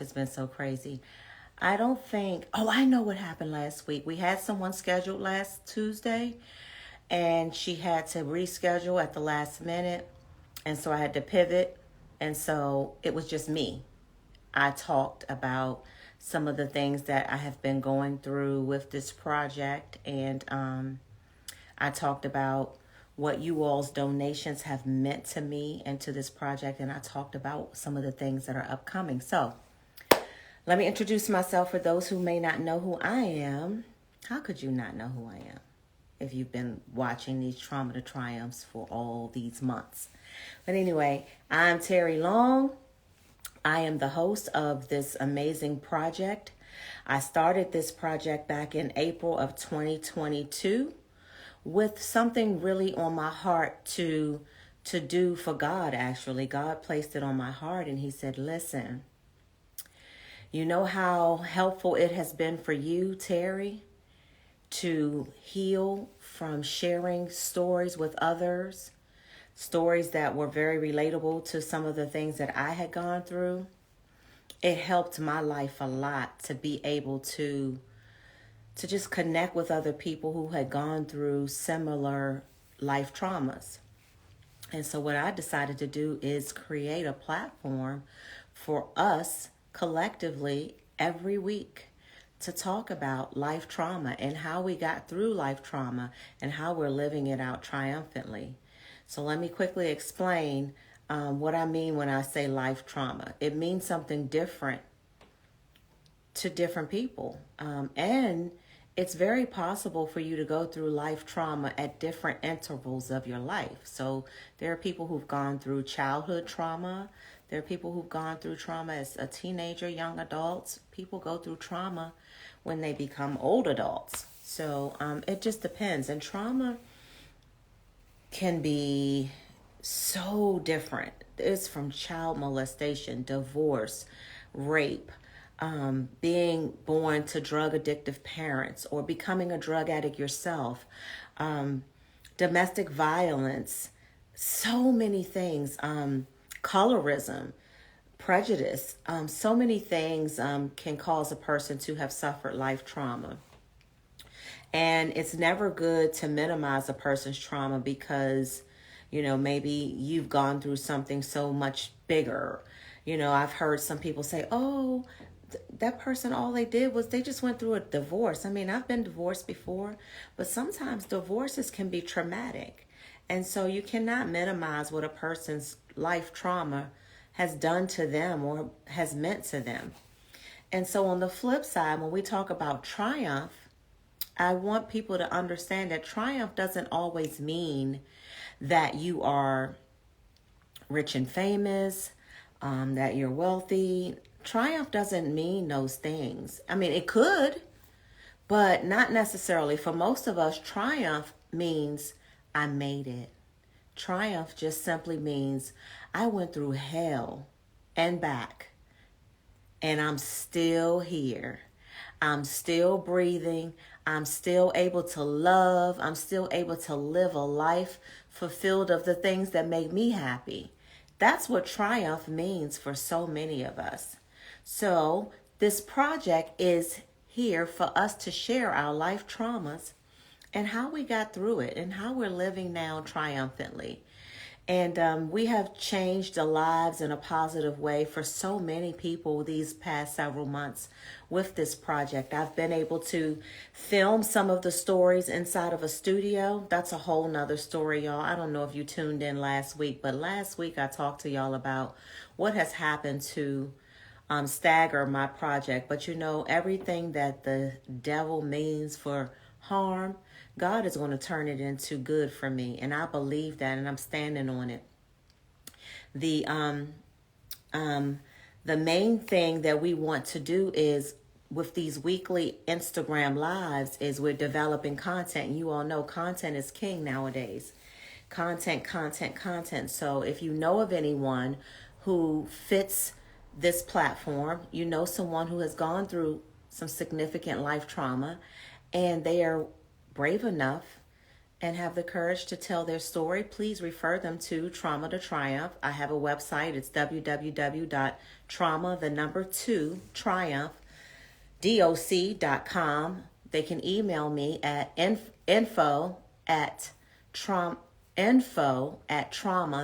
has been so crazy. I don't think, oh, I know what happened last week. We had someone scheduled last Tuesday, and she had to reschedule at the last minute. And so I had to pivot. And so it was just me. I talked about some of the things that I have been going through with this project. And I talked about what you all's donations have meant to me and to this project. And I talked about some of the things that are upcoming. So let me introduce myself for those who may not know who I am. How could you not know who I am if you've been watching these Trauma to Triumphs for all these months? But anyway, I'm Terry Long. I am the host of this amazing project. I started this project back in April of 2022 with something really on my heart to do for God, actually. God placed it on my heart and he said, listen, you know how helpful it has been for you, Terry, to heal from sharing stories with others, stories that were very relatable to some of the things that I had gone through. It helped my life a lot to be able to just connect with other people who had gone through similar life traumas. And so what I decided to do is create a platform for us collectively every week to talk about life trauma and how we got through life trauma and how we're living it out triumphantly. So let me quickly explain what I mean when I say life trauma. It means something different to different people. And it's very possible for you to go through life trauma at different intervals of your life. So there are people who've gone through childhood trauma. There are people who've gone through trauma as a teenager, young adults. People go through trauma when they become old adults. So it just depends. And trauma can be so different. It's from child molestation, divorce, rape, being born to drug addictive parents or becoming a drug addict yourself, domestic violence, so many things, colorism, prejudice, so many things can cause a person to have suffered life trauma. And it's never good to minimize a person's trauma because, you know, maybe you've gone through something so much bigger. You know, I've heard some people say, oh, that person, all they did was they just went through a divorce. I mean, I've been divorced before, but sometimes divorces can be traumatic. And so you cannot minimize what a person's life trauma has done to them or has meant to them. And so on the flip side, when we talk about triumph, I want people to understand that triumph doesn't always mean that you are rich and famous, that you're wealthy. Triumph doesn't mean those things. I mean, it could, but not necessarily. For most of us, triumph means I made it. Triumph just simply means I went through hell and back, and I'm still here. I'm still breathing. I'm still able to love. I'm still able to live a life fulfilled of the things that make me happy. That's what triumph means for so many of us. So this project is here for us to share our life traumas and how we got through it and how we're living now triumphantly. And we have changed the lives in a positive way for so many people these past several months with this project. I've been able to film some of the stories inside of a studio. That's a whole nother story, y'all. I don't know if you tuned in last week, but last week I talked to y'all about what has happened to stagger my project. But you know, everything that the devil means for harm, God is going to turn it into good for me. And I believe that, and I'm standing on it. The main thing that we want to do is with these weekly Instagram lives is we're developing content. You all know content is king nowadays. Content. So if you know of anyone who fits this platform, you know someone who has gone through some significant life trauma and they are brave enough and have the courage to tell their story, please refer them to Trauma to Triumph. I have a website. It's www.trauma2Triumph.com. They can email me at info@trauma,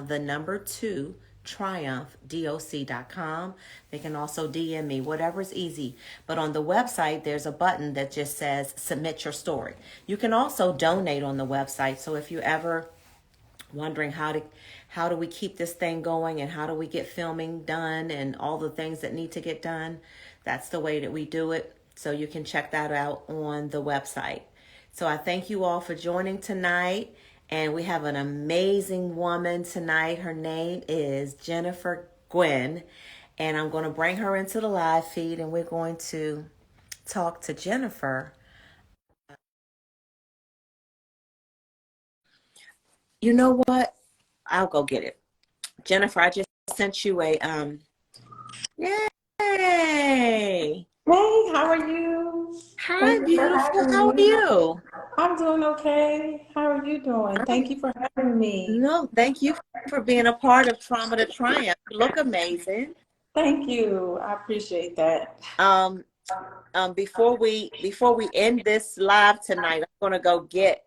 the number 2, triumph.com. They can also DM me, whatever's easy. But on the website, there's a button that just says submit your story. You can also donate on the website. So if you're ever wondering how do we keep this thing going and how do we get filming done and all the things that need to get done, that's the way that we do it. So you can check that out on the website. So I thank you all for joining tonight. And we have an amazing woman tonight. Her name is Jenifer Guinn. And I'm going to bring her into the live feed and we're going to talk to Jenifer. You know what? I'll go get it. Jenifer, I just sent you a yay! Hey, how are you? Hi, Thank you for beautiful. having How are me. you? I'm doing okay. How are you doing? Thank you for having me. No, thank you for being a part of Trauma to Triumph. You look amazing. Thank you. I appreciate that. Um, before we end this live tonight, I'm gonna go get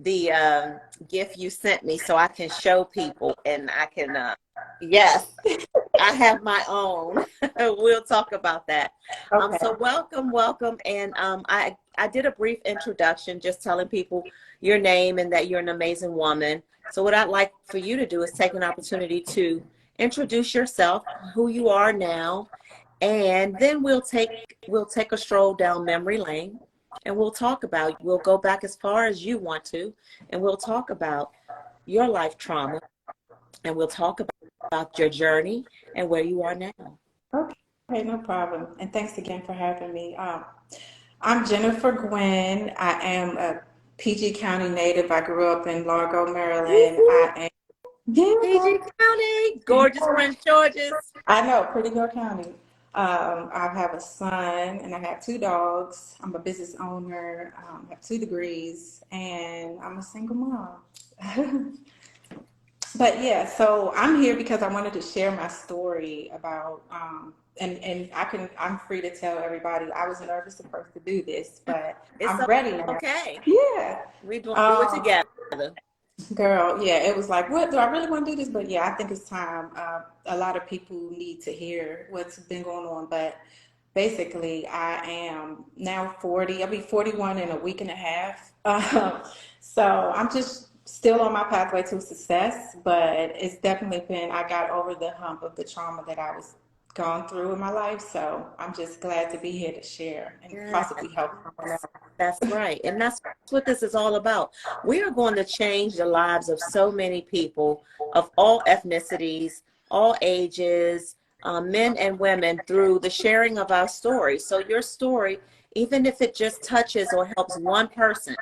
the gift you sent me so I can show people and I can yes, I have my own. We'll talk about that. Okay. So welcome, and I did a brief introduction, just telling people your name and that you're an amazing woman. So what I'd like for you to do is take an opportunity to introduce yourself, who you are now, and then we'll take a stroll down memory lane, and we'll go back as far as you want to, and we'll talk about your life trauma, and we'll talk about your journey and where you are now. Okay, no problem. And thanks again for having me. I'm Jenifer Guinn. I am a PG County native. I grew up in Largo, Maryland. Woo-hoo. I am, yeah. PG County, gorgeous Prince George's. I know, Pretty Girl County. I have a son and I have two dogs. I'm a business owner, have 2 degrees, and I'm a single mom. But yeah, so I'm here because I wanted to share my story about, and I'm free to tell everybody. I was nervous at first to do this, but It's I'm ready now. okay. Yeah. We do it Um, together. Girl, yeah, it was like, what do I really want to do this? But yeah, I think it's time. A lot of people need to hear what's been going on. But basically, I am now 40. I'll be 41 in a week and a half. So I'm just still on my pathway to success, but it's definitely been, I got over the hump of the trauma that I was gone through in my life. So I'm just glad to be here to share and Yes, possibly help someone else. that's right. And that's what this is all about. We are going to change the lives of so many people of all ethnicities, all ages, men and women through the sharing of our story. So your story, even if it just touches or helps one person,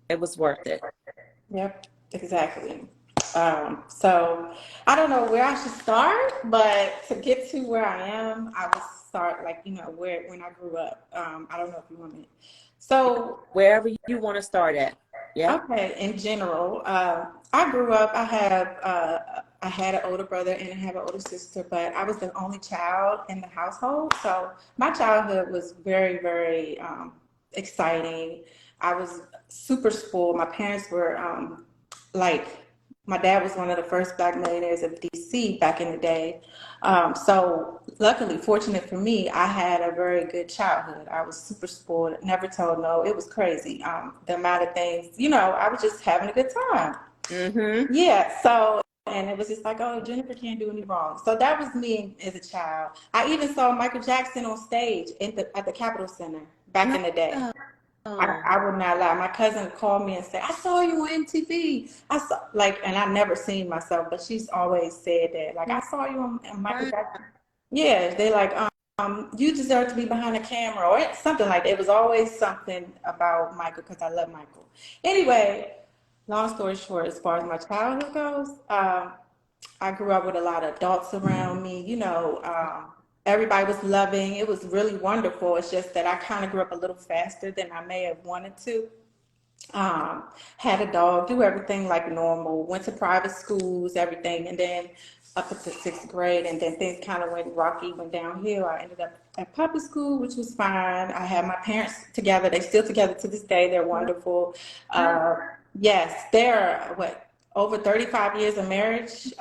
it was worth it. Yep, exactly. So I don't know where I should start, but to get to where I am, I would start like, where when I grew up. I don't know if you want me. So, Wherever you want to start at. Yep. okay, in general, I grew up, I had an older brother and I have an older sister, but I was the only child in the household. So my childhood was very, very exciting. I was super spoiled. My parents were like, my dad was one of the first black millionaires of DC back in the day. So luckily, fortunate for me, I had a very good childhood. I was super spoiled, never told no. It was crazy. The amount of things, I was just having a good time. Mm-hmm. Yeah. So, and it was just like, oh, Jenifer can't do any wrong. So that was me as a child. I even saw Michael Jackson on stage at the Capitol Center back in the day. Oh, I would not lie. My cousin called me and said, I saw you on MTV. I saw, like, and I never seen myself, but she's always said that. Like, I saw you on Michael Jackson. Yeah, they like, you deserve to be behind the camera or something like that. It was always something about Michael because I love Michael. Anyway, long story short, as far as my childhood goes, I grew up with a lot of adults around me. Everybody was loving. It was really wonderful. It's just that I kind of grew up a little faster than I may have wanted to. um, had a dog, do everything like normal, went to private schools, everything, and then up until sixth grade, and then things kind of went rocky, went downhill. I ended up at public school, which was fine. I had my parents together. They're still together to this day. They're wonderful. Uh, yes, they're over 35 years of marriage,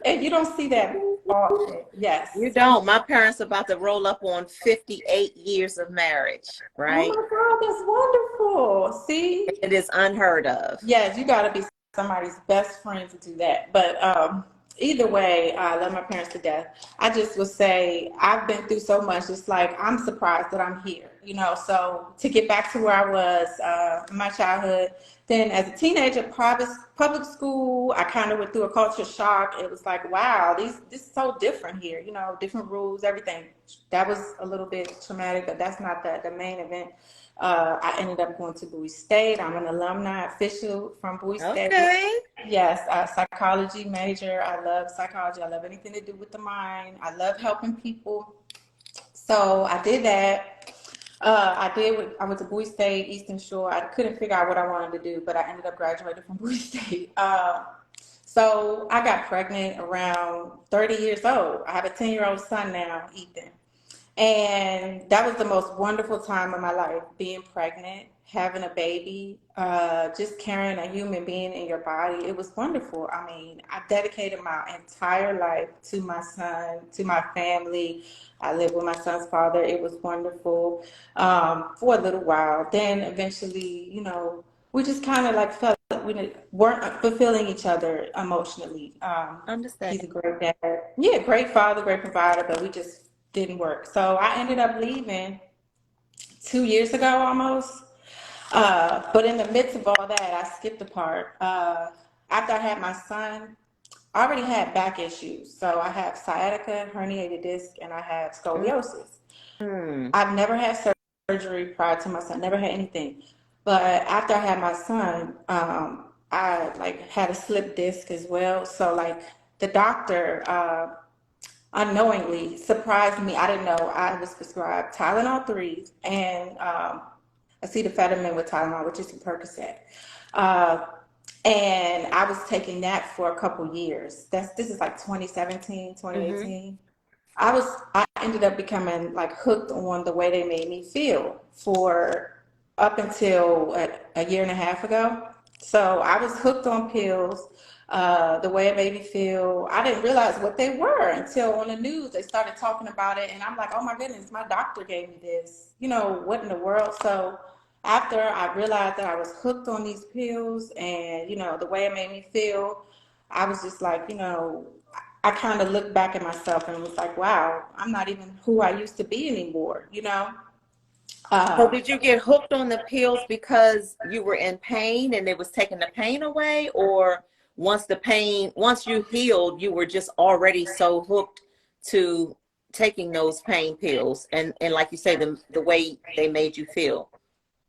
and you don't see that often. You Yes. don't. My parents about to roll up on 58 years of marriage, Oh right? my God, that's wonderful. See? It is unheard of. Yes, you got to be somebody's best friend to do that. But either way, I love my parents to death. I just would say I've been through so much. It's like I'm surprised that I'm here, you know. So to get back to where I was in my childhood, then as a teenager, public school, I kind of went through a culture shock. It was like, wow, this is so different here, you know, different rules, everything. That was a little bit traumatic, but that's not the main event. I ended up going to Bowie State. I'm an alumni official from Bowie State. Okay. Yes, a psychology major. I love psychology. I love anything to do with the mind. I love helping people. So I did that. I went to Bowie State, Eastern Shore. I couldn't figure out what I wanted to do, but I ended up graduating from Bowie State. So I got pregnant around 30 years old. I have a 10-year-old son now, Ethan. And that was the most wonderful time of my life, being pregnant, having a baby, just carrying a human being in your body. It was wonderful. I mean, I dedicated my entire life to my son, to my family. I lived with my son's father. It was wonderful for a little while. Then eventually, you know, we just kind of like felt like we weren't fulfilling each other emotionally. Understand. He's a great dad. Yeah, great father, great provider, but we just didn't work. So I ended up leaving 2 years ago almost. But in the midst of all that, I skipped a part. After I had my son, I already had back issues. So I have sciatica, herniated disc, and I have scoliosis. Mm. I've never had surgery prior to my son, never had anything. But after I had my son, I like had a slip disc as well. So like the doctor, unknowingly surprised me. I didn't know I was prescribed Tylenol 3s and acetaminophen with Tylenol, which is a Percocet. Uh, and I was taking that for a couple years. This is like 2017, Mm-hmm. 2018. I ended up becoming like hooked on the way they made me feel for up until a year and a half ago. So I was hooked on pills, the way it made me feel. I didn't realize what they were until on the news they started talking about it, and I'm like, oh my goodness, my doctor gave me this. You know, what in the world? So after I realized that I was hooked on these pills and, you know, the way it made me feel, I was just like, you know, I kind of looked back at myself and was like, wow, I'm not even who I used to be anymore, you know? So Uh, did you get hooked on the pills because you were in pain and it was taking the pain away, or once you healed, you were just already so hooked to taking those pain pills and like you say, the way they made you feel?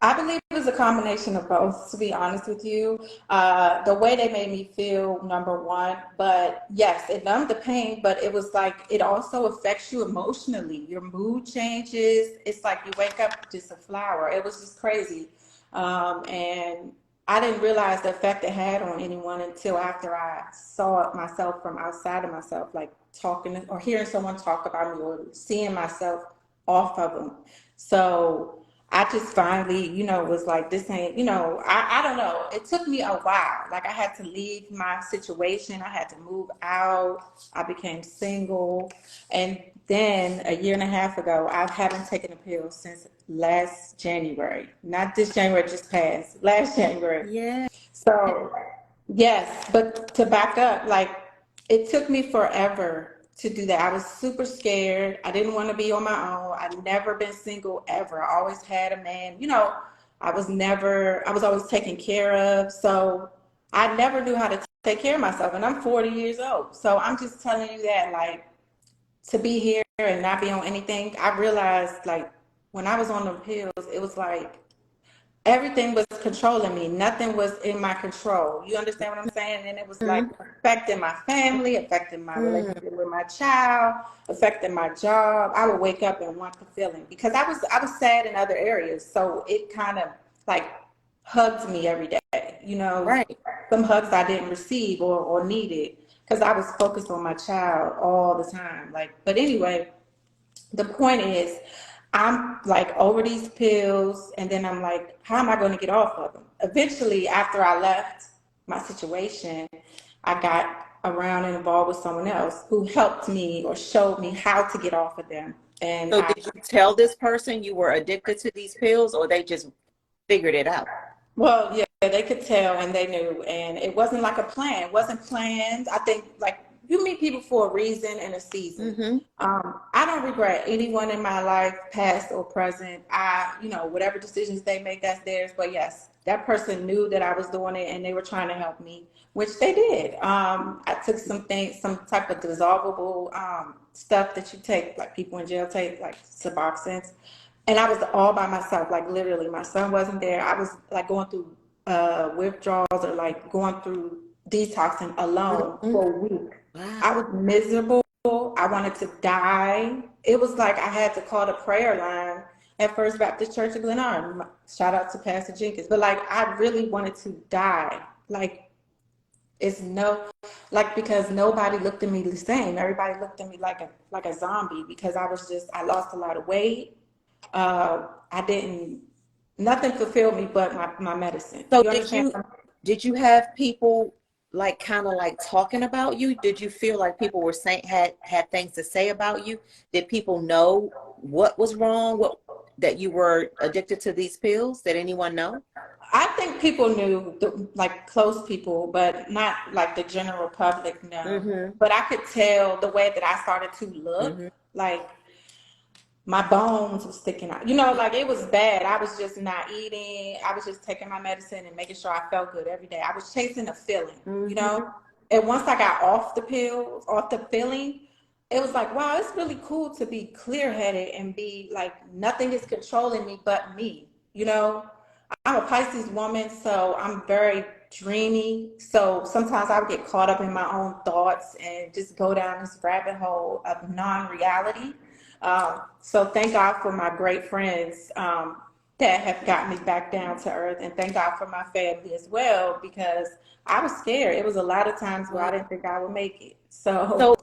I believe it was a combination of both, to be honest with you. The way they made me feel, number one, but yes, it numbed the pain, but it was like it also affects you emotionally. Your mood changes. It's like you wake up just a flower. It was just crazy. And I didn't realize the effect it had on anyone until after I saw it myself from outside of myself, like talking or hearing someone talk about me or seeing myself off of them. So I just finally, you know, was like, this ain't, you know, I don't know. It took me a while. Like I had to leave my situation. I had to move out. I became single. And then a year and a half ago, I haven't taken a pill since last January. Not this January just passed, last January. Yeah. So, yes, but to back up, like it took me forever to do that. I was super scared. I didn't want to be on my own. I've never been single ever. I always had a man. You know, I was always taken care of. So I never knew how to take care of myself. And I'm 40 years old. So I'm just telling you that, like, to be here and not be on anything, I realized, like, when I was on the pills, it was like, everything was controlling me. Nothing was in my control. You understand what I'm saying? And it was like Mm-hmm. affecting my family, affecting my relationship with my child, affecting my job. I would wake up and want the feeling because I was sad in other areas. So it kind of like hugged me every day. Right. Some hugs I didn't receive or needed because I was focused on my child all the time. Like, but anyway, the point is, I'm like over these pills, and then I'm like, how am I going to get off of them? Eventually, after I left my situation, I got around and involved with someone else who helped me or showed me how to get off of them. And So did you tell this person you were addicted to these pills, or they just figured it out? well, yeah, they could tell and they knew. And it wasn't like a plan. It wasn't planned. I think like you meet people for a reason and a season. Mm-hmm. I don't regret anyone in my life, past or present. Whatever decisions they make, that's theirs. But yes, that person knew that I was doing it and they were trying to help me, which they did. I took some things, some type of dissolvable stuff that you take, like people in jail take, like Suboxone. And I was all by myself, like literally. My son wasn't there. I was like going through withdrawals or like going through detoxing alone Mm-hmm. for a week. Wow. I was miserable. I wanted to die. It was like I had to call the prayer line at First Baptist Church of Glen. Shout out to Pastor Jenkins. But like I really wanted to die. Like it's no like because nobody looked at me the same. Everybody looked at me like a zombie because I lost a lot of weight. I didn't, nothing fulfilled me but my medicine. So You understand? did you have people like kind of like talking about you? Did you feel like people were saying had things to say about you? Did people know what was wrong? What that you were addicted to these pills? Did anyone know? I think people knew, like close people, but not like the general public, no. Mm-hmm. But I could tell the way that I started to look, Mm-hmm. like my bones were sticking out. Like it was bad. I was just not eating. I was just taking my medicine and making sure I felt good every day. I was chasing a feeling, you Mm-hmm. know? And once I got off the pills, off the feeling, it was like, wow, it's really cool to be clear headed and be like, nothing is controlling me but me, you know? I'm a Pisces woman, so I'm very dreamy. So sometimes I would get caught up in my own thoughts and just go down this rabbit hole of non-reality. So thank God for my great friends that have got me back down to earth, and thank God for my family as well because I was scared. It was a lot of times where I didn't think I would make it. So So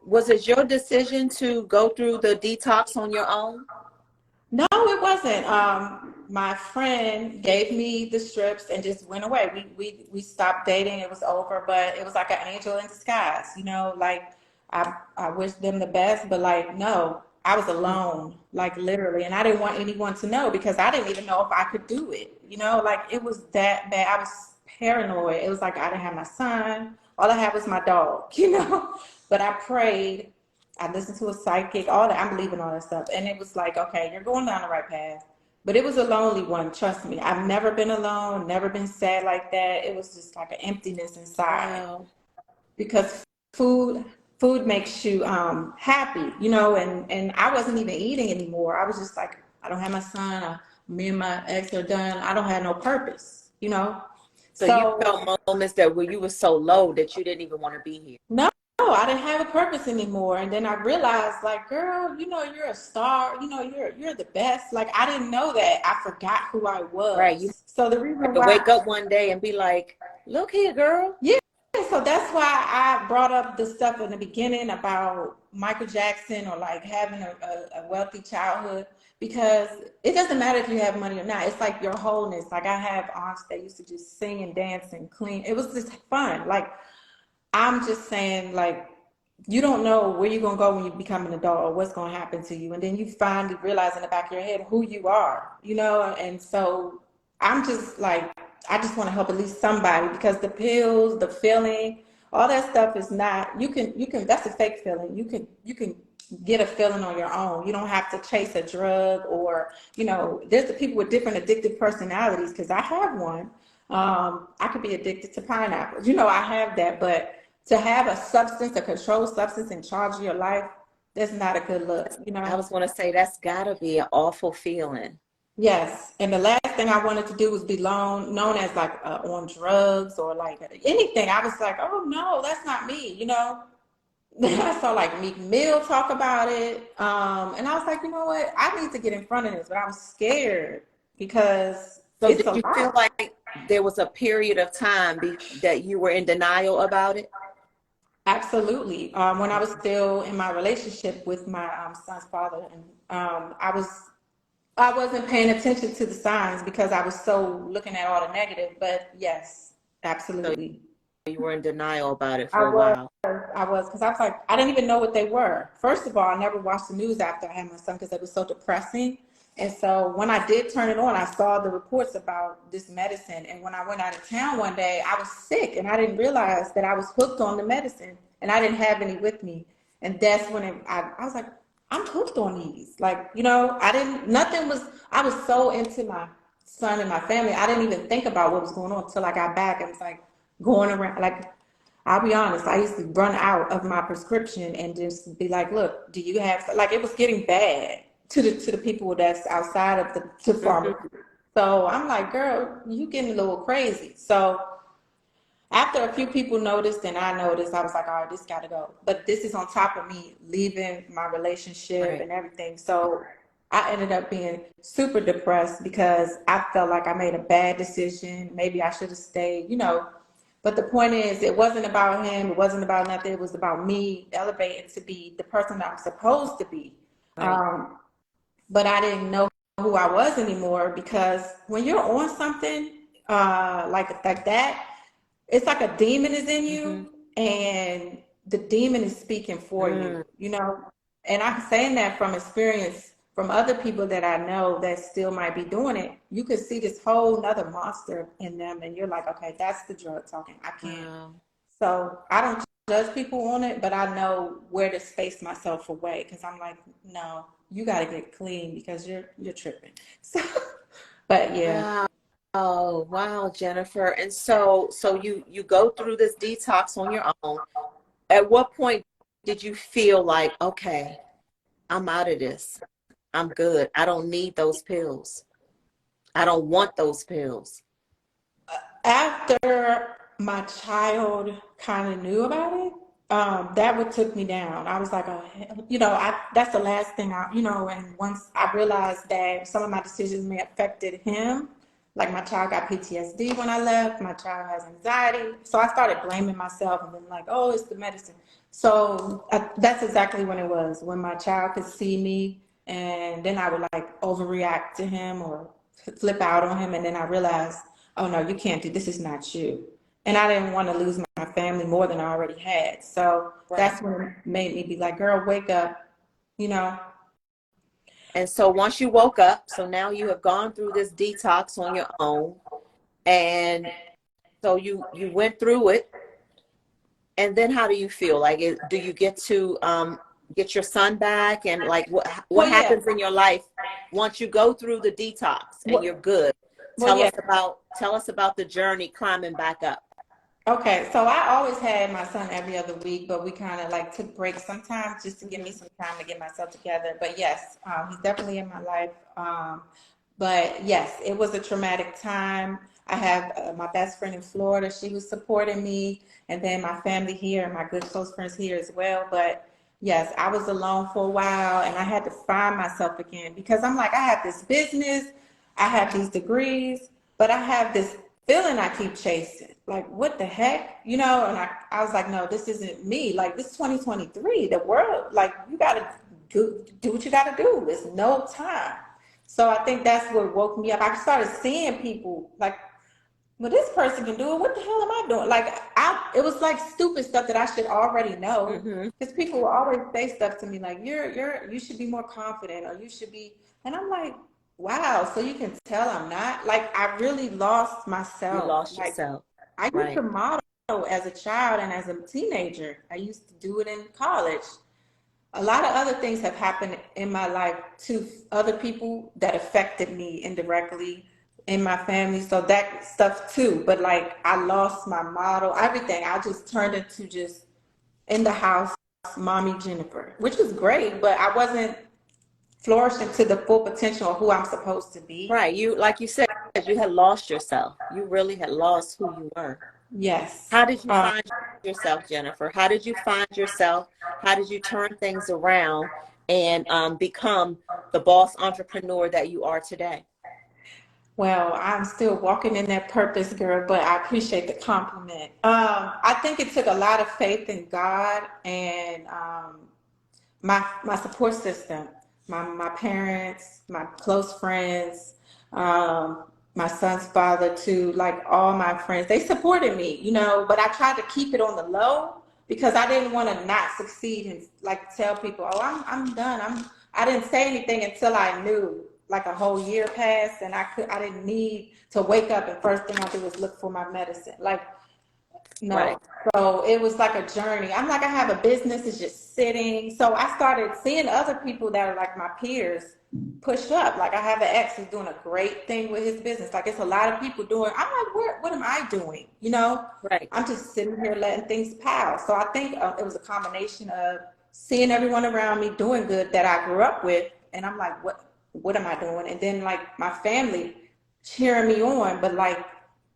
was it your decision to go through the detox on your own? no, it wasn't. My friend gave me the strips and just went away. We stopped dating. It was over, but it was like an angel in disguise. Like I wish them the best, but like no, I was alone, like literally, and I didn't want anyone to know because I didn't even know if I could do it. Like it was that bad. I was paranoid. It was like I didn't have my son. All I had was my dog. But I prayed. I listened to a psychic, all that. I'm believing all that stuff. And it was like, okay, you're going down the right path. But it was a lonely one, trust me. I've never been alone, never been sad like that. It was just like an emptiness inside. Wow. Because food food makes you happy, and I wasn't even eating anymore. I was just like, I don't have my son, me and my ex are done. I don't have no purpose. So you So felt moments that where you were so low that you didn't even want to be here. no, I didn't have a purpose anymore. And then I realized, like, girl, you're a star. You're the best. Like, I didn't know that. I forgot who I Right. You was. So the reason had to why, wake up one day and be like, look here, girl. yeah. So that's why I brought up the stuff in the beginning about Michael Jackson or like having a wealthy childhood because it doesn't matter if you have money or not. It's like your wholeness. Like I have aunts that used to just sing and dance and clean. It was just fun. Like I'm just saying, like, you don't know where you're gonna go when you become an adult or what's gonna happen to you. And then you finally realize in the back of your head who you are. And so I'm just like, I just want to help at least somebody because the pills, the feeling, all that stuff is not, you can that's a fake feeling. You can get a feeling on your own. You don't have to chase a drug or there's the people with different addictive personalities because I have one. I could be addicted to pineapples. I have that, but to have a substance, a controlled substance in charge of your life, that's not a good look. I was going to say that's got to be an awful feeling. Yes. And the last thing I wanted to do was be known as like on drugs or like anything. I was like, oh no, that's not me. Then I saw like Meek Mill talk about it. And I was like, you know what? I need to get in front of this, but I was scared because So it's did a you feel lot. like there was a period of time that you were in denial about it? Absolutely. When I was still in my relationship with my son's father, and I wasn't paying attention to the signs because I was so looking at all the negative. But yes, So absolutely. you were in denial about it I for a was, while. because I was like, I didn't even know what they were. First of all, I never watched the news after I had my son because it was so depressing. And so when I did turn it on, I saw the reports about this medicine. And when I went out of town one day, I was sick and I didn't realize that I was hooked on the medicine and I didn't have any with me. And that's when I was like, I'm hooked on these. Like, I was so into my son and my family. I didn't even think about what was going on until I got back. And was like going around, like, I'll be honest, I used to run out of my prescription and just be like, look, do you have, like, it was getting bad to the people that's outside of the Hmm. pharmacy. So I'm like, girl, you getting a little crazy. So after a few people noticed and I noticed, I was like, all right, this got to go. But this is on top of me leaving my relationship Right. and everything. So I ended up being super depressed because I felt like I made a bad decision. Maybe I should have stayed. But the point is, it wasn't about him. It wasn't about nothing. It was about me elevating to be the person that I'm supposed to be. Right. Um, but I didn't know who I was anymore because when you're on something like that, it's like a demon is in Hmm. you and the demon is speaking for Mm. you. And I'm saying that from experience from other people that I know that still might be doing it. You could see this whole nother monster in them and you're like, okay, that's the drug talking. I can't. Wow. So I don't judge people on it, but I know where to space myself away because I'm like, no, you got to get clean because you're tripping. So, but yeah. Wow. Oh, wow, Jennifer. And so you go through this detox on your own. At what point did you feel like, okay, I'm out of this. I'm good. I don't need those pills. I don't want those pills. After my child kind of knew about it, that what took me down. I was like, oh, that's the last thing and once I realized that some of my decisions may have affected him, like my child got PTSD when I left, my child has anxiety. So I started blaming myself and then like, oh, it's the medicine. So that's exactly when it was, when my child could see me and then I would like overreact to him or flip out on him. And then I realized, oh no, you can't do this, is not you. And I didn't want to lose my family more than I already had. So Right. that's when it made me be like, girl, wake up, you know. And so once you woke up, so now you have gone through this detox on your own, and so you went through it, and then how do you feel? Like, do you get to get your son back, and like what Well, yeah. happens in your life once you go through the detox and you're Well, good? well, yeah. Tell us about the journey climbing back up. Okay, so I always had my son every other week, but we kind of like took breaks sometimes just to give me Hmm. some time to get myself together. But yes, he's definitely in my life. But yes, it was a traumatic time. I have my best friend in Florida. She was supporting me, and then my family here and my good close friends here as well. But yes, I was alone for a while, and I had to find myself again because I'm like, I have this business, I have these degrees, but I have this feeling I keep chasing. Like, what the heck? And I was like, no, this isn't me. Like, this is 2023. The world, like, you got to do what you got to do. There's no time. So I think that's what woke me up. I started seeing people like, well, this person can do it. What the hell am I doing? Like, it was like stupid stuff that I should already know. Hmm. Because people will always say stuff to me like, you should be more confident or you should be. And I'm like, wow. So you can tell I'm not. Like, I really lost You myself. lost Like, yourself. I used Right. to model as a child and as a teenager. I used to do it in college. A lot of other things have happened in my life to other people that affected me indirectly in my family. So that stuff too. But like I lost my model, everything. I just turned into just in the house, mommy Jenifer, which was great, but I wasn't flourishing to the full potential of who I'm supposed to be. Right. Like you said, you had lost yourself. You really had lost who you were. Yes. How did you find yourself, Jennifer? How did you find yourself? How did you turn things around and become the boss entrepreneur that you are today? Well, I'm still walking in that purpose, girl, but I appreciate the compliment. I think it took a lot of faith in God and my support system, my parents, my close friends, um, my son's father too, like all my friends, they supported me, but I tried to keep it on the low because I didn't want to not succeed and like tell people, oh, I'm done. I didn't say anything until I knew like a whole year passed and I didn't need to wake up and first thing I do was look for my medicine. Like Right. no. So it was like a journey. I'm like, I have a business, it's just sitting. So I started seeing other people that are like my peers push up. Like I have an ex who's doing a great thing with his business. Like it's a lot of people doing. I'm like, what am I doing? Right. I'm just sitting here letting things pile. So I think it was a combination of seeing everyone around me doing good that I grew up with. And I'm like, what am I doing? And then like my family cheering me on, but like,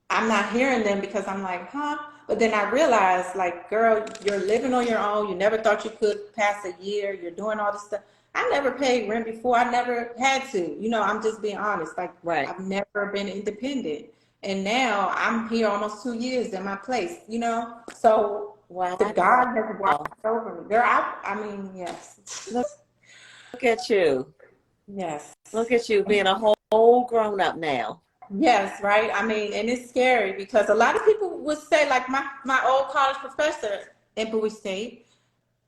I'm not hearing them because I'm like, huh? But then I realized, like, girl, you're living on your own. You never thought you could pass a year. You're doing all this stuff. I never paid rent before. I never had to. I'm just being honest. Like, Right. I've never been independent. And now I'm here almost 2 years in my place. So the God has watched Wow. over me. Girl, I mean, yes. Look, look at you. Yes. Look at you being a whole grown up now. Yes, right. I mean, and it's scary because a lot of people would say, like my old college professor in Bowie State,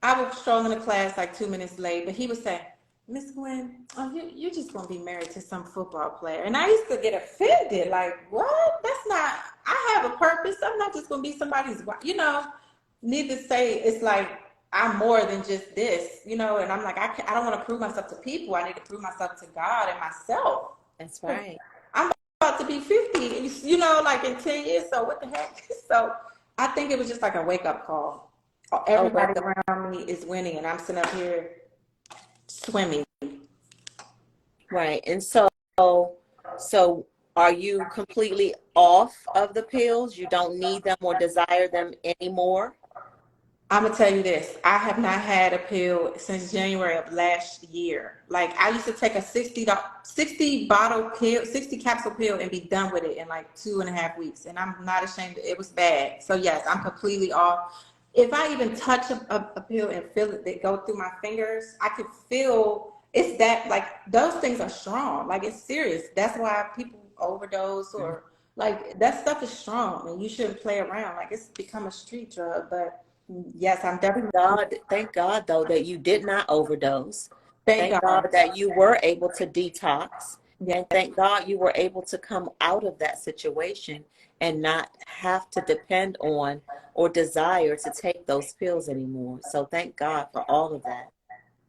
I would stroll in the class like 2 minutes late, but he would say, Miss Guinn, oh, you're just gonna be married to some football player. And I used to get offended, like, what? That's not, I have a purpose. I'm not just gonna be somebody's wife. Needless to say, it's like I'm more than just this. And I'm like, I don't want to prove myself to people. I need to prove myself to God and myself. That's right. I'm about to be 50, like in 10 years. So what the heck? So I think it was just like a wake up call. Oh, wake Everybody up. around me is winning, and I'm sitting up here swimming. Right. And so are you completely off of the pills? You don't need them or desire them anymore? I'm gonna tell you this. I have not had a pill since January of last year. Like I used to take a 60 bottle pill, 60 capsule pill and be done with it in like 2.5 weeks. And I'm not ashamed. It was bad. So yes, I'm completely off. If I even touch a pill and feel it, they go through my fingers, I could feel it's that like those things are strong. Like it's serious. That's why people overdose or like that stuff is strong and you shouldn't play around. Like it's become a street drug, but yes, I'm definitely. Thank God though that you did not overdose. Thank Thank God. God that you were able to detox. Yeah, And thank God you were able to come out of that situation and not have to depend on or desire to take those pills anymore. So thank God for all of that.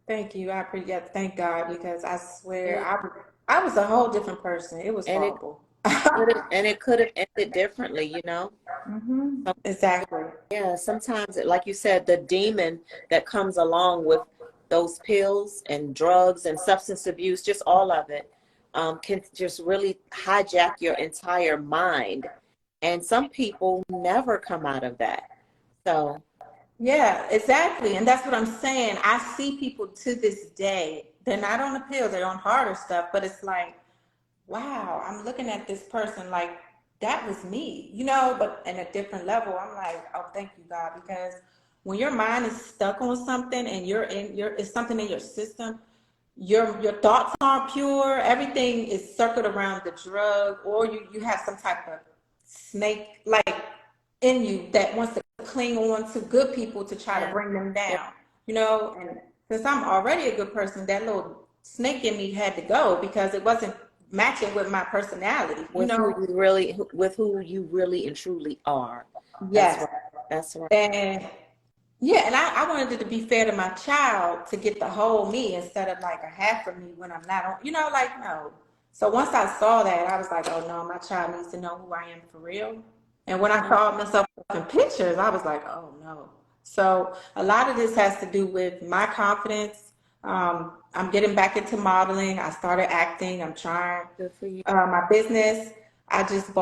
thank you. I appreciate. Yeah, thank God because I swear And I was a whole different person. It was and horrible. it could have ended differently, you know. Exactly. Yeah, sometimes, like you said, the demon that comes along with those pills and drugs and substance abuse, just all of it, can just really hijack your entire mind. And some people never come out of that. So, Yeah, exactly. And that's what I'm saying. I see people to this day. They're not on the pills. They're on harder stuff. But it's like, wow, I'm looking at this person like that was me, but in a different level. I'm like, oh, thank you, God, because when your mind is stuck on something and it's something in your system, your thoughts aren't pure. Everything is circled around the drug, or you have some type of snake like in you that wants to cling on to good people to try to yeah, bring them yeah. down. And since I'm already a good person, that little snake in me had to go because it wasn't matching with my personality, you With who know? you really, with who you really and truly are. That's Yes. right. That's right. And yeah, and I wanted it to be fair to my child to get the whole me instead of like a half of me when I'm not on, like no. So once I saw that, I was like, oh no, my child needs to know who I am for real. And when I saw myself in pictures, I was like, oh no. So a lot of this has to do with my confidence. I'm getting back into modeling. I started acting. I'm trying Good for you. my business. I just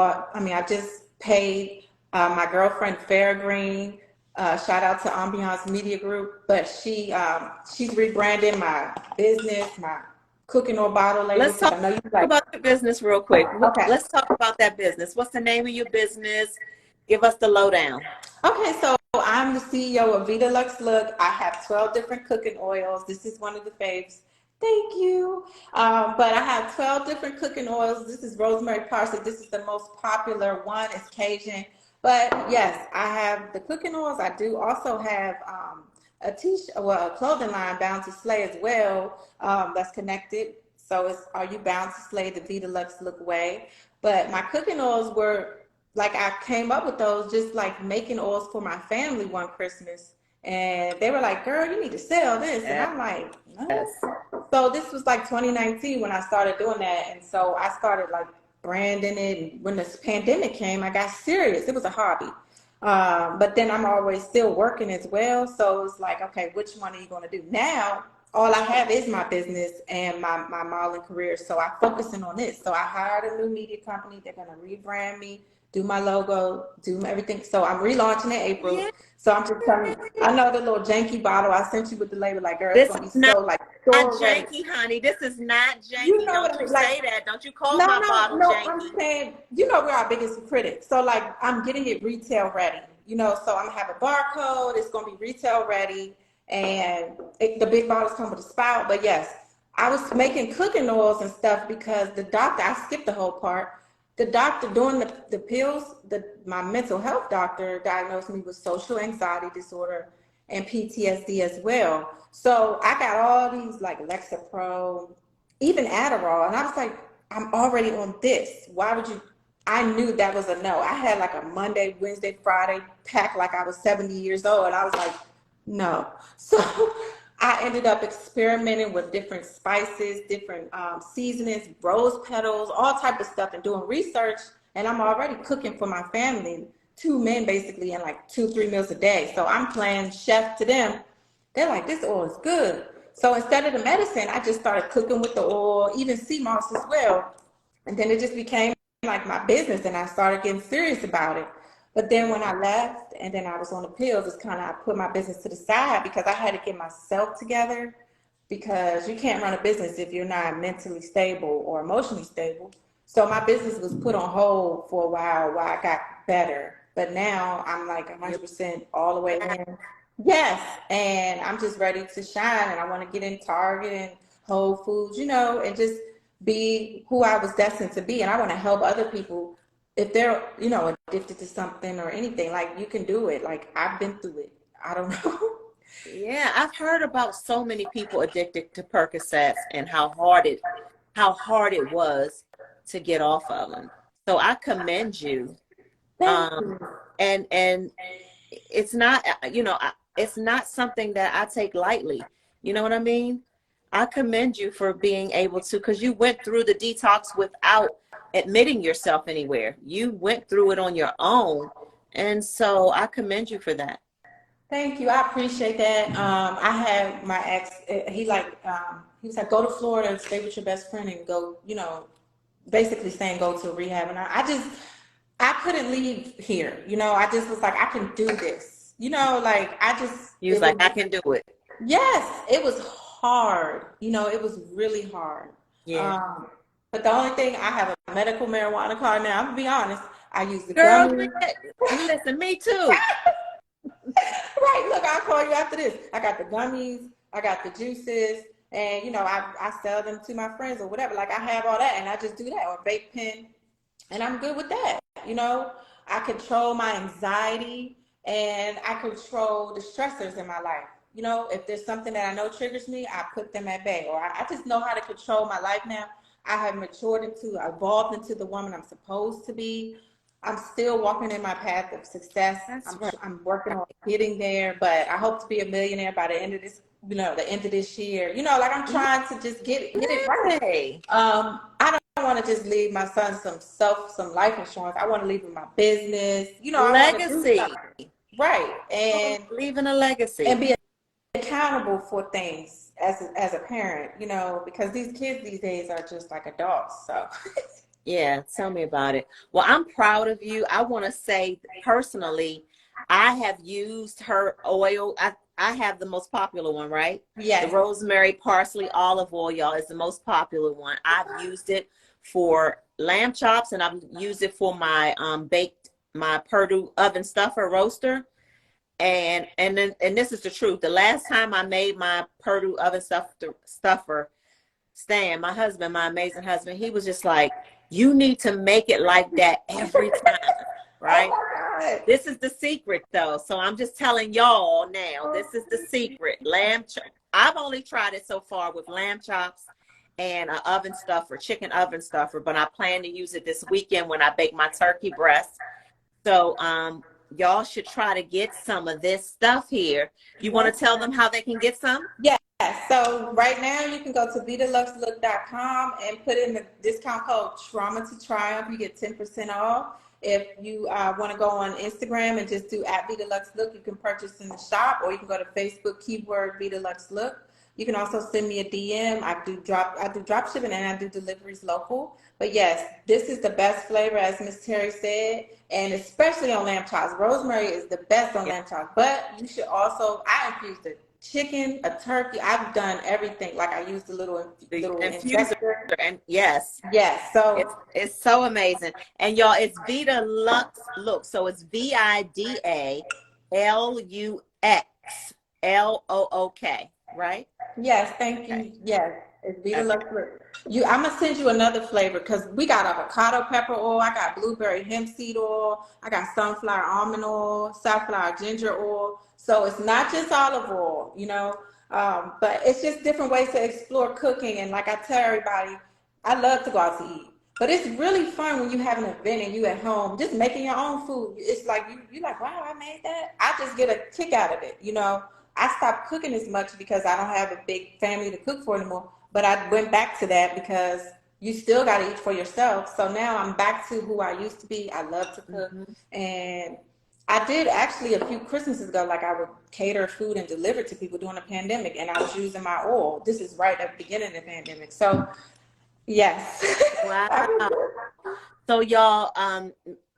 paid my girlfriend Fair Green. Shout out to Ambiance Media Group, but she's rebranding my business, my cooking oil bottle labels Let's because talk I know you like. about your business real quick. Okay. Let's talk about that business. What's the name of your business? Give us the lowdown. Okay, so I'm the CEO of Vita Lux Look. I have 12 different cooking oils. This is one of the faves. Thank you. But I have 12 different cooking oils. This is rosemary parsley. This is the most popular one. It's Cajun. But yes, I have the cooking oils. I do also have a clothing line, Bound to Slay as well. That's connected. So it's Are You Bound to Slay the Vita Lux Look way? But my cooking oils were like I came up with those just like making oils for my family one Christmas. And they were like, girl, you need to sell this. And I'm like, no. Yes. So this was like 2019 when I started doing that. And so I started like branding it. And when this pandemic came, I got serious. It was a hobby. But then I'm always still working as well. So it's like, okay, which one are you going to do? Now, all I have is my business and my modeling career. So I'm focusing on this. So I hired a new media company. They're going to rebrand me, do my logo, do everything. So I'm relaunching in April. Yeah. So I'm just telling you, I know the little janky bottle I sent you with the label, like, girl, it's This going is to be so like not store ready. janky, honey. This is not You janky. know what Don't I you mean? Like, say that. Don't you call no, my no, bottle no. I'm janky. saying, you know, we're our biggest critic. So, like, I'm getting it retail ready. You know, so I'm gonna have a barcode. It's gonna be retail ready, and the big bottles come with a spout. But yes, I was making cooking oils and stuff because the doctor. I skipped the whole part. The doctor doing the pills. My mental health doctor diagnosed me with social anxiety disorder and PTSD as well. So I got all these like Lexapro, even Adderall, and I was like, I'm already on this. Why would you? I knew that was a no. I had like a Monday, Wednesday, Friday pack like I was 70 years old, and I was like, no. So I ended up experimenting with different spices, different seasonings, rose petals, all type of stuff, and doing research. And I'm already cooking for my family, two men basically, and like 2-3 meals a day. So I'm playing chef to them. They're like, this oil is good. So instead of the medicine, I just started cooking with the oil, even sea moss as well. And then it just became like my business, and I started getting serious about it. But then when I left and then I was on the pills, it's kind of, I put my business to the side because I had to get myself together, because you can't run a business if you're not mentally stable or emotionally stable. So my business was put on hold for a while I got better. But now I'm like You're 100% all the way back. in. Yes, and I'm just ready to shine, and I want to get in Target and Whole Foods, you know, and just be who I was destined to be. And I want to help other people if they're, you know, addicted to something or anything. Like, you can do it. Like, I've been through it. I don't know. Yeah, I've heard about so many people addicted to Percocets and how hard it was to get off of them. So I commend you. Thank Um, you. and it's not, it's not something that I take lightly. You know what I mean? I commend you for being able to, because you went through the detox without admitting yourself anywhere. You went through it on your own. And so I commend you for that. Thank you. I appreciate that. I had my ex, he was like, go to Florida and stay with your best friend and go, you know, basically saying go to rehab. And I couldn't leave here. You know, I just was like, I can do this. You know, like You was it like, I was, can do it. yes, it was hard. You know, it was really hard. Yeah. Um, but the only thing, I have a medical marijuana card now. I'm gonna be honest. I use the Girl, gummies. listen, me too. Right, look, I'll call you after this. I got the gummies, I got the juices, and you know, I sell them to my friends or whatever. Like, I have all that, and I just do that, or vape pen, and I'm good with that. You know, I control my anxiety, and I control the stressors in my life. You know, if there's something that I know triggers me, I put them at bay, or I just know how to control my life now. I have evolved into the woman I'm supposed to be. I'm still walking in my path of success. That's right. I'm working on getting there, but I hope to be a millionaire by the end of this, you know, the end of this year. You know, like, I'm trying to just get it right. Yay. I don't want to just leave my son some life insurance. I want to leave him my business. You know, I want to do Legacy. something right, Leaving a and legacy. be accountable for things as a parent. You know, because these kids these days are just like adults. So Yeah, tell me about it. Well, I'm proud of you. I want to say personally, I have used her oil. I have the most popular one, right? The Yes. rosemary, parsley, olive oil, y'all, is the most popular one. I've used it for lamb chops, and I've used it for my my Purdue oven stuffer roaster. And this is the truth. The last time I made my Purdue oven stuffer, Stan, my husband, my amazing husband, he was just like, you need to make it like that every time, Oh right? my God. This is the secret, though. So I'm just telling y'all now, this is the secret. Lamb chop. I've only tried it so far with lamb chops and an oven stuffer, chicken oven stuffer, but I plan to use it this weekend when I bake my turkey breast. So y'all should try to get some of this stuff here. You want to tell them how they can get some? Yes. So right now you can go to bedeluxelook.com and put in the discount code Trauma2Triumph. You get 10% off. If you want to go on Instagram and just do @BeDeluxeLook, you can purchase in the shop, or you can go to Facebook, keyword BeDeluxeLook. You can also send me a DM. I do drop shipping and I do deliveries local. But yes, this is the best flavor, as Miss Terry said, and especially on lamb chops. Rosemary is the best on lamb chops. But you should also, I infused a chicken, a turkey. I've done everything. Like I used the little Infuser. injector. And yes, Yes. So it's so amazing. And y'all, it's Vida Lux Look. So it's VIDALUXLOOK, right? yes, thank Okay. you. Yes, it's Vita Okay. Lux. I'm gonna send you another flavor because we got avocado pepper oil, I got blueberry hemp seed oil, I got sunflower almond oil, safflower ginger oil. So it's not just olive oil, but it's just different ways to explore cooking. And like I tell everybody, I love to go out to eat. But it's really fun when you have an event and you at home, just making your own food. It's like you like, wow, I made that. I just get a kick out of it. I stopped cooking as much because I don't have a big family to cook for anymore. But I went back to that because you still got to eat for yourself. So now I'm back to who I used to be. I love to cook. Mm-hmm. And I did actually a few Christmases ago, like I would cater food and deliver it to people during the pandemic. And I was using my oil. This is right at the beginning of the pandemic. So, yes. Wow. So y'all,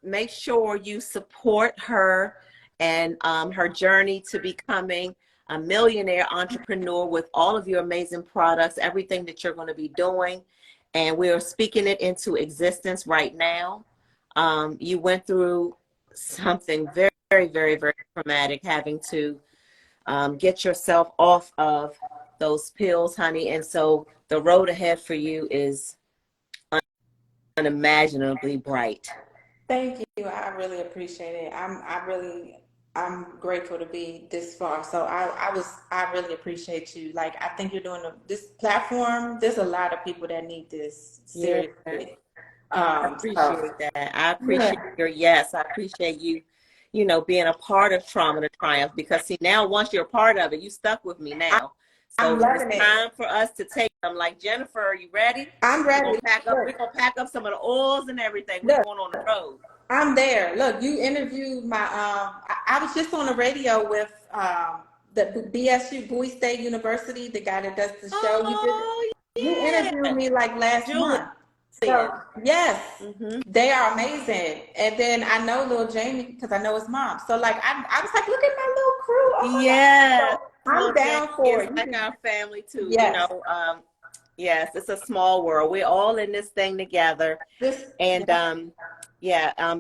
make sure you support her and her journey to becoming a millionaire entrepreneur with all of your amazing products, everything that you're going to be doing. And we are speaking it into existence right now. You went through something very, very, very, very traumatic, having to get yourself off of those pills, honey. And so the road ahead for you is unimaginably bright. Thank you. I really appreciate it. I'm grateful to be this far. So I really appreciate you. Like I think you're doing this platform. There's a lot of people that need this Yeah, seriously. I So appreciate that. I yeah, appreciate your yes. I appreciate you, being a part of Trauma to Triumph, because see, now once you're a part of it, you stuck with me I, now. I'm So it's loving it. time for us to take them. Like, Jenifer, are you ready? I'm We're gonna ready. pack up, we're Look, gonna pack up some of the oils and everything. We're look, going on the road. I'm there. Look, you interviewed my I was just on the radio with the BSU Bowie State University, the guy that does the show. Oh You interviewed yeah. me like last Julian. month. So yes, Mm-hmm. they are amazing. And then I know little Jamie because I know his mom. So like I was like, look at my little crew. Oh my God. Yes. So Well, I'm Jamie down for is it. like our family too, Yes. Yes, it's a small world. We're all in this thing together. This And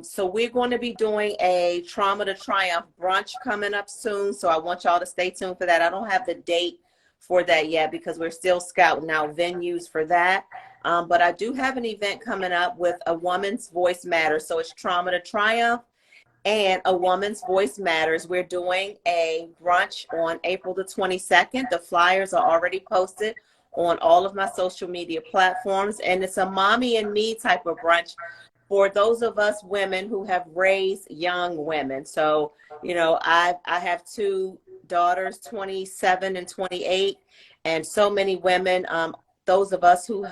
so we're going to be doing a Trauma to Triumph brunch coming up soon. So I want y'all to stay tuned for that. I don't have the date for that yet because we're still scouting out venues for that. But I do have an event coming up with A Woman's Voice Matters. So it's Trauma to Triumph and A Woman's Voice Matters. We're doing a brunch on April the 22nd. The flyers are already posted on all of my social media platforms. And it's a mommy and me type of brunch for those of us women who have raised young women. So, I have two daughters, 27 and 28, and so many women, those of us who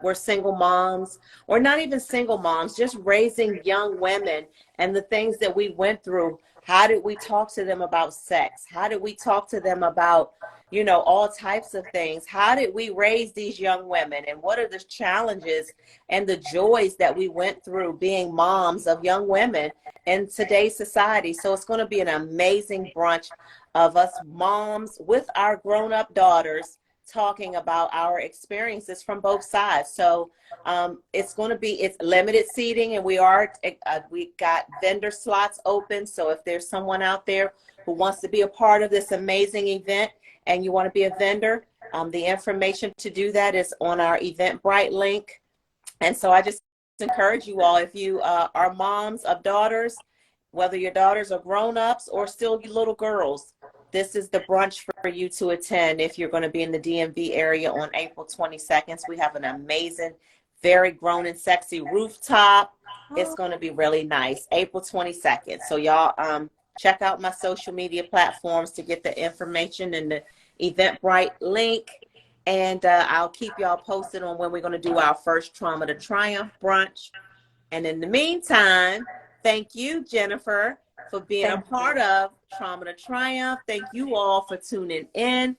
were single moms, or not even single moms, just raising young women and the things that we went through. How did we talk to them about sex? How did we talk to them about, all types of things? How did we raise these young women? And what are the challenges and the joys that we went through being moms of young women in today's society? So it's going to be an amazing brunch. of us moms with our grown-up daughters talking about our experiences from both sides. So it's going to be, it's limited seating, and we got vendor slots open. So if there's someone out there who wants to be a part of this amazing event and you want to be a vendor, the information to do that is on our Eventbrite link. And so I just encourage you all, if you are moms of daughters, whether your daughters are grown-ups or still little girls, this is the brunch for you to attend if you're going to be in the DMV area on April 22nd. We have an amazing, very grown and sexy rooftop. It's going to be really nice. April 22nd. So y'all check out my social media platforms to get the information and the Eventbrite link. And I'll keep y'all posted on when we're going to do our first Trauma to Triumph brunch. And in the meantime, thank you, Jenifer, for being a part of Trauma to Triumph. Thank you all for tuning in.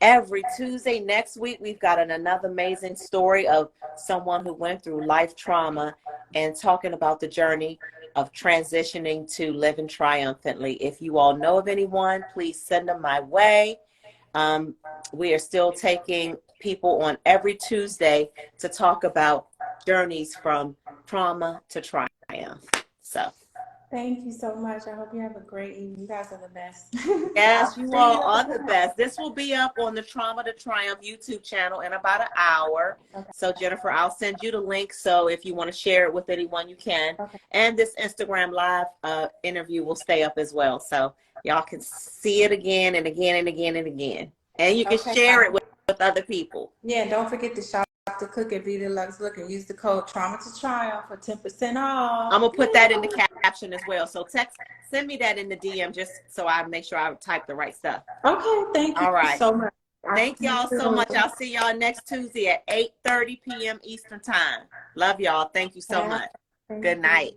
Every Tuesday next week, we've got another amazing story of someone who went through life trauma and talking about the journey of transitioning to living triumphantly. If you all know of anyone, please send them my way. We are still taking people on every Tuesday to talk about journeys from trauma to triumph. So Thank you so much. I hope you have a great evening. You guys are the best. yes, you all are the best. This will be up on the Trauma to Triumph YouTube channel in about an hour. Okay. So Jenifer, I'll send you the link. So if you want to share it with anyone, you can. Okay. And this Instagram live interview will stay up as well. So y'all can see it again and again and again and again. And you can share it with other people. Yeah, don't forget to shop the cook at Vita Lux Look and use the code Trauma2Triumph for 10% off. I'm gonna put that in the caption as well. So send me that in the DM just so I make sure I type the right stuff. Okay, thank you. All right. So much. Thank y'all so much. I'll see y'all next Tuesday at 8:30 p.m. Eastern Time. Love y'all. Thank you so much. Good night.